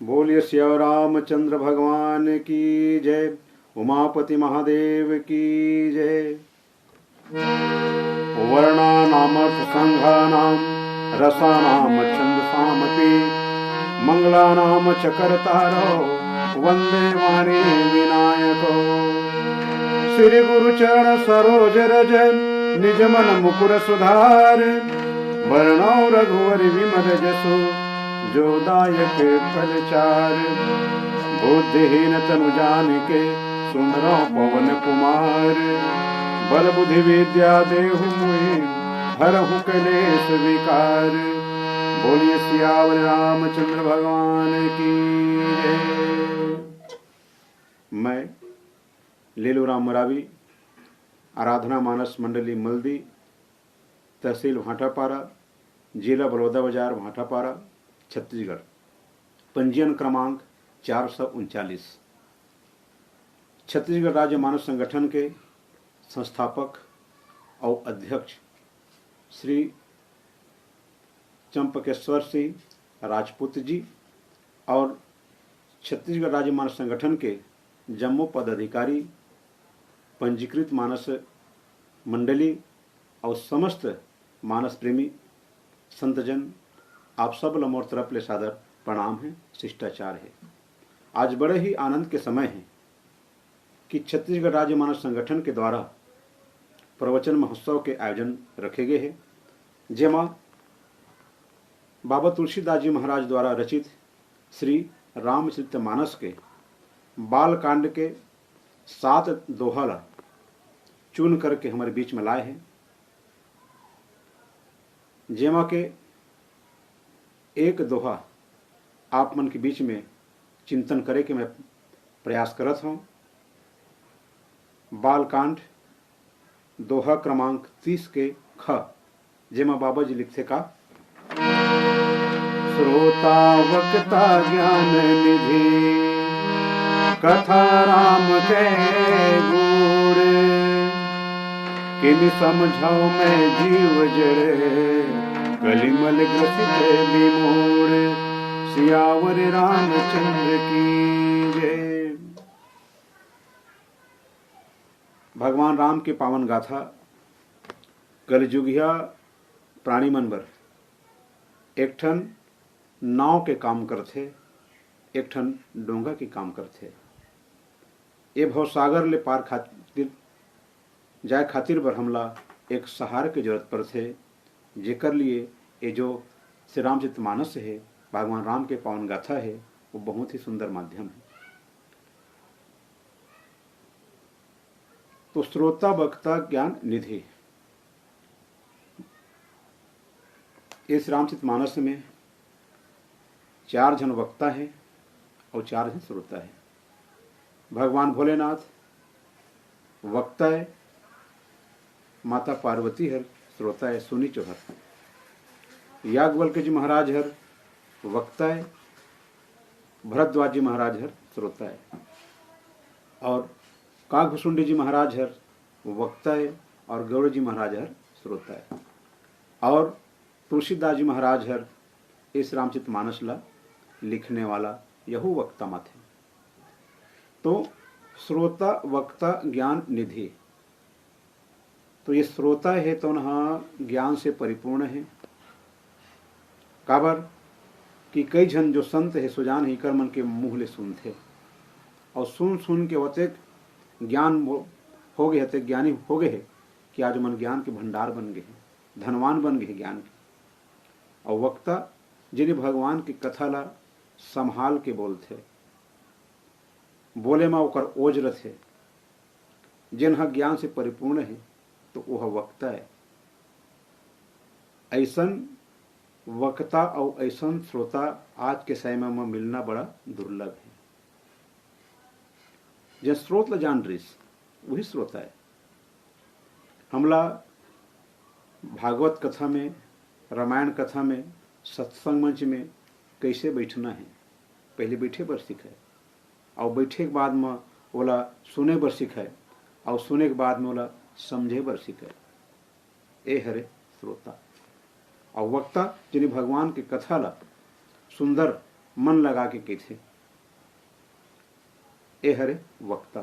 बोलिए श्री रामचंद्र भगवान की जय। उमापति महादेव की जय। वर्णानामर्थ संघानां रसानाम छंदसामपि मंगलानाम च कर्तारो वंदे वाणी विनायको। श्री गुरु चरण सरोज रज निज मन मुकुर सुधार वर्णौ रघुवर विमल जसु जो दायक फलचार। बुद्धिहीन तनु जानिके सुंदरो पवन कुमार बल बुद्धि विद्या देहु मुहि हरहु कलेश विकार। बोलिए सियावर रामचंद्र भगवान की जय। मैं लीलूराम मरावी आराधना मानस मंडली मल्दी तहसील भाटापारा जिला बलौदा बाजार भाटापारा छत्तीसगढ़। पंजीयन क्रमांक 439। छत्तीसगढ़ राज्य मानव संगठन के संस्थापक और अध्यक्ष श्री चंपकेश्वर सिंह राजपूत जी और छत्तीसगढ़ राज्य मानव संगठन के जम्मू पदाधिकारी, पंजीकृत मानस मंडली और समस्त मानस प्रेमी संतजन, आप सब लोगों तरफ ले सादर प्रणाम है, शिष्टाचार है। आज बड़े ही आनंद के समय है कि छत्तीसगढ़ राज्य मानव संगठन के द्वारा प्रवचन महोत्सव के आयोजन रखे गए हैं, जेमा बाबा तुलसीदास जी महाराज द्वारा रचित श्री रामचरित मानस के बाल कांड के 7 दोहा चुन करके हमारे बीच में लाए हैं, जेमा के एक दोहा आप मन के बीच में चिंतन करे के मैं प्रयास करत हूँ। बालकांड दोहा क्रमांक 30 के ख, जेमा बाबा जी लिखते का श्रोता वक्ता ज्ञान निधि कथा राम के गुण किन समझाओ मैं जीव जड़े कलिमल ग्रसित विमूढ़। सियावर रामचंद्र की जय। भगवान राम के पावन गाथा कलयुगिया प्राणी मनबर एक ठन नाव के काम करथे, एक ठन डोंगा के काम करथे। ये भवसागर ले पार खातिर जाए खातिर बर हमला एक सहारे की जरूरत पड़थे, जेकर लिए ये जो श्री रामचरित मानस है, भगवान राम के पावन गाथा है, वो बहुत ही सुंदर माध्यम है। तो श्रोता वक्ता ज्ञान निधि, इस रामचरित मानस में 4 जन वक्ता है और 4 जन श्रोता है। भगवान भोलेनाथ वक्ता है, माता पार्वती हर श्रोता है सुनी चौहर। याज्ञवल्क्य जी महाराज हर वक्ता है, भरद्वाज जी महाराज हर श्रोता है, और काकभुसुंडी जी महाराज हर वक्ता है और गौड़ जी महाराज हर श्रोता है, और तुलसीदास जी महाराज हर इस रामचरित मानस ला लिखने वाला यहू वक्ता मत है। तो श्रोता वक्ता ज्ञान निधि, तो ये श्रोता है तो न ज्ञान से परिपूर्ण है। काबर कि कई जन जो संत है सुजान ही कर मन के मुँह ले सुनते, और सुन सुन के वते ज्ञान हो गए थे, ज्ञानी हो गए है कि आज मन ज्ञान के भंडार बन गए हैं, धनवान बन गए ज्ञान के। और वक्ता जिन्हें भगवान की कथा ला संभाल के बोलते, बोले में ओकर ओजरत है, जिन ज्ञान से परिपूर्ण है तो वह वक्ता है। ऐसन वक्ता और ऐसन श्रोता आज के समय में मिलना बड़ा दुर्लभ है। जिन स्रोत ला जान रही वही श्रोता है। हमला भागवत कथा में, रामायण कथा में, सत्संग मंच में कैसे बैठना है, पहले बैठे बर सीखे, और बैठे के बाद में बोला सुने बर सीखे, और सुने के बाद में बोला समझे बर सीखे। ए हरे श्रोता और वक्ता जिन्हें भगवान की कथा ला सुंदर मन लगा के थे ए हरे वक्ता।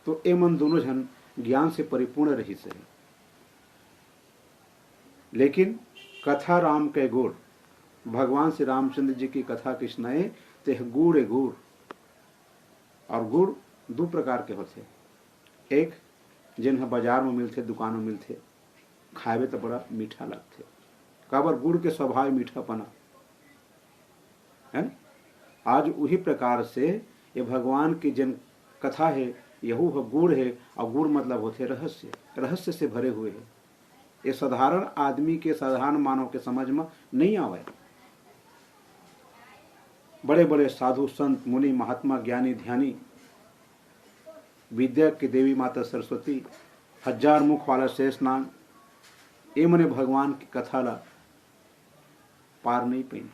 तो ए मन दोनों जन ज्ञान से परिपूर्ण रही से, लेकिन कथा राम के गुड़, भगवान श्री रामचंद्र जी की कथा कृष्ण ते गुड़ ए गुड़, और गुड़ दो प्रकार के होते। एक जिन बाजार में मिलते, दुकान में मिलते, खावे तो बड़ा मीठा लगते, काबर गुड़ के स्वभाव मीठापना है। आज वही प्रकार से ये भगवान की जिन कथा है यहू गुड़ है, और गुड़ मतलब होते रहस्य, रहस्य से भरे हुए है। ये साधारण आदमी के, साधारण मानव के समझ में नहीं आवे। बड़े बड़े साधु संत मुनि महात्मा ज्ञानी ध्यानी, विद्या की देवी माता सरस्वती, हजार मुख वाला शेष नाग, ये मने भगवान की कथा ला पार नहीं पाई।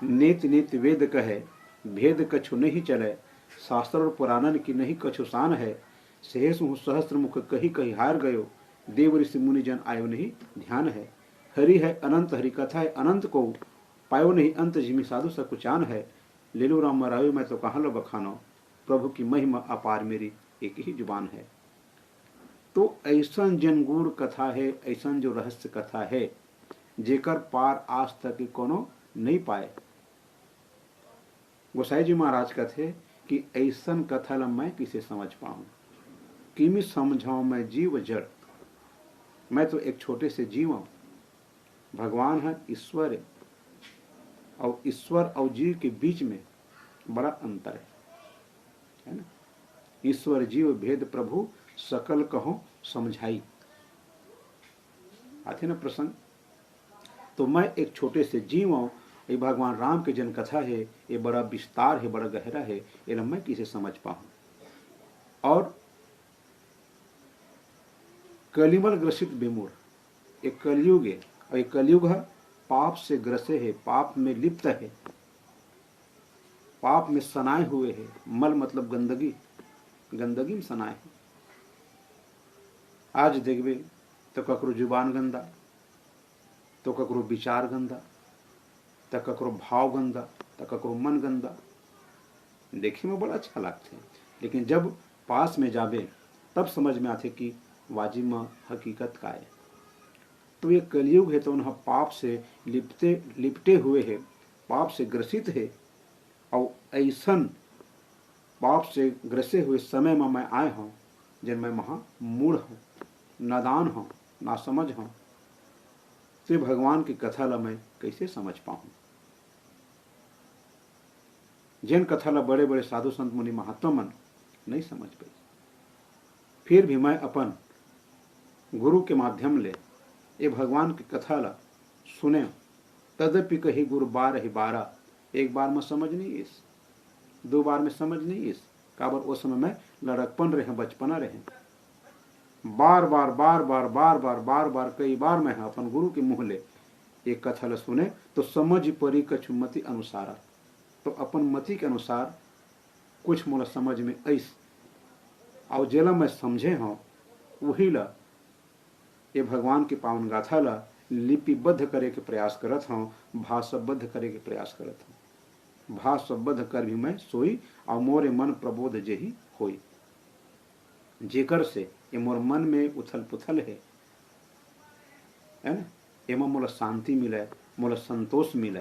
नित नित वेद कहे, भेद कछु नहीं चले, शास्त्र और पुराणन की नहीं कछु शान है। शेष हूँ सहस्त्र मुख कही कही हार गयो, देव ऋषि मुनि जन आयो नहीं ध्यान है। हरि है अनंत, हरि कथा है अनंत को, पायो नहीं अंत जिमी साधु सकुचान है। ले लो राम मरायो मैं तो कहाँ लो बखानो, प्रभु की महिमा अपार मेरी एक ही जुबान है। तो ऐसा जन गुड़ कथा है, ऐसा जो रहस्य कथा है, जेकर पार आज तक कोनो नहीं पाए। गोसाई जी महाराज कहते कि ऐसन कथा ला मैं किसे समझ पाऊं, किमी समझाऊं मैं जीव जड़, मैं तो एक छोटे से जीव हूं। भगवान है ईश्वर है, और ईश्वर और जीव के बीच में बड़ा अंतर है ना। ईश्वर जीव भेद प्रभु सकल कहो समझाई, आते ना प्रसंग। तो मैं एक छोटे से जीव हूं, ये भगवान राम के जन कथा है, ये बड़ा विस्तार है, बड़ा गहरा है, ये मैं किसे समझ पाऊं। और कलिमल ग्रसित विमूढ़, एक कलयुग है, और एक कलयुग है पाप से ग्रसे है, पाप में लिप्त है, पाप में सनाए हुए है। मल मतलब गंदगी, गंदगी में सनाए है। आज देखबे तो ककरो जुबान गंदा, तो ककरो विचार गंदा, तो ककरो भाव गंदा, तो ककरो मन गंदा। देखे में बड़ा अच्छा लगता है, लेकिन जब पास में जाबे तब समझ में आते कि वाजिब में हकीकत का है। तो ये कलयुग है, तो उन्हें पाप से लिपटे हुए है, पाप से ग्रसित है। और ऐसन पाप से ग्रसे हुए समय में मैं आए हूँ जिन मैं महा मूढ़ हूँ, नादान हूँ, नासमझ हूँ। तो भगवान की कथा ला मैं कैसे समझ पाऊँ। जिन कथा ला बड़े बड़े साधु संत मुनि महात्मा मन नहीं समझ पाई, फिर भी मैं अपन गुरु के माध्यम ले ये भगवान की कथा ला सुने। तदपि कही गुरु बार ही बारा, एक बार में समझ नहीं इस, दो बार में समझ नहीं इस, काबर उस समय में लड़कपन रहे, बचपना रहे। बार बार बार बार बार बार बार बार कई बार मैं अपन गुरु के मुँह ले एक कथा ला सुने, तो समझ परी कछु मति अनुसारा। तो अपन मति के अनुसार कुछ मोला समझ में ऐस, और जेला मैं समझे हूँ वही ला ये भगवान की पावन गाथा ला लिपिबद्ध करे के प्रयास करत हूँ, भाषाबद्ध करे के प्रयास करत हूँ। भाषाबद्ध कर भी मैं सोई, और मोरे मन प्रबोध जेही होई, जेकर से ये मोर मन में उथल पुथल है ना, एमा मोला शांति मिले, मोला संतोष मिले।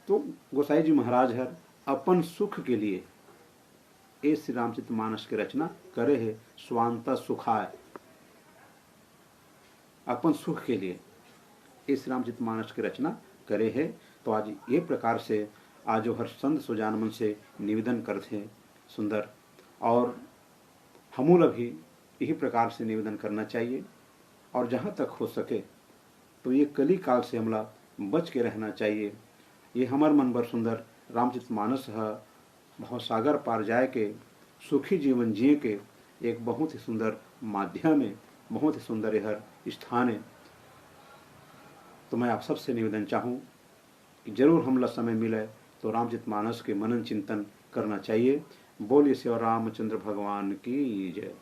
तो गोसाई जी महाराज हर अपन सुख के लिए ए श्री रामचरितमानस की रचना करे है, स्वांता सुखाय। अपन सुख के लिए ए श्री रामचरितमानस की रचना करे है। तो आज ये प्रकार से आज हर संत सुजान मन से निवेदन करते हैं सुंदर, और हमूल भी यही प्रकार से निवेदन करना चाहिए। और जहाँ तक हो सके तो ये कली काल से हमला बच के रहना चाहिए। ये हमार मन बर सुंदर रामचरितमानस है, बहुत सागर पार जाए के सुखी जीवन जिए के एक बहुत ही सुंदर माध्यम है, बहुत ही सुंदर यह स्थान है। तो मैं आप सबसे निवेदन चाहूँ कि जरूर हमला समय मिले तो रामचरितमानस के मनन चिंतन करना चाहिए। बोलिए श्री रामचंद्र भगवान की जय।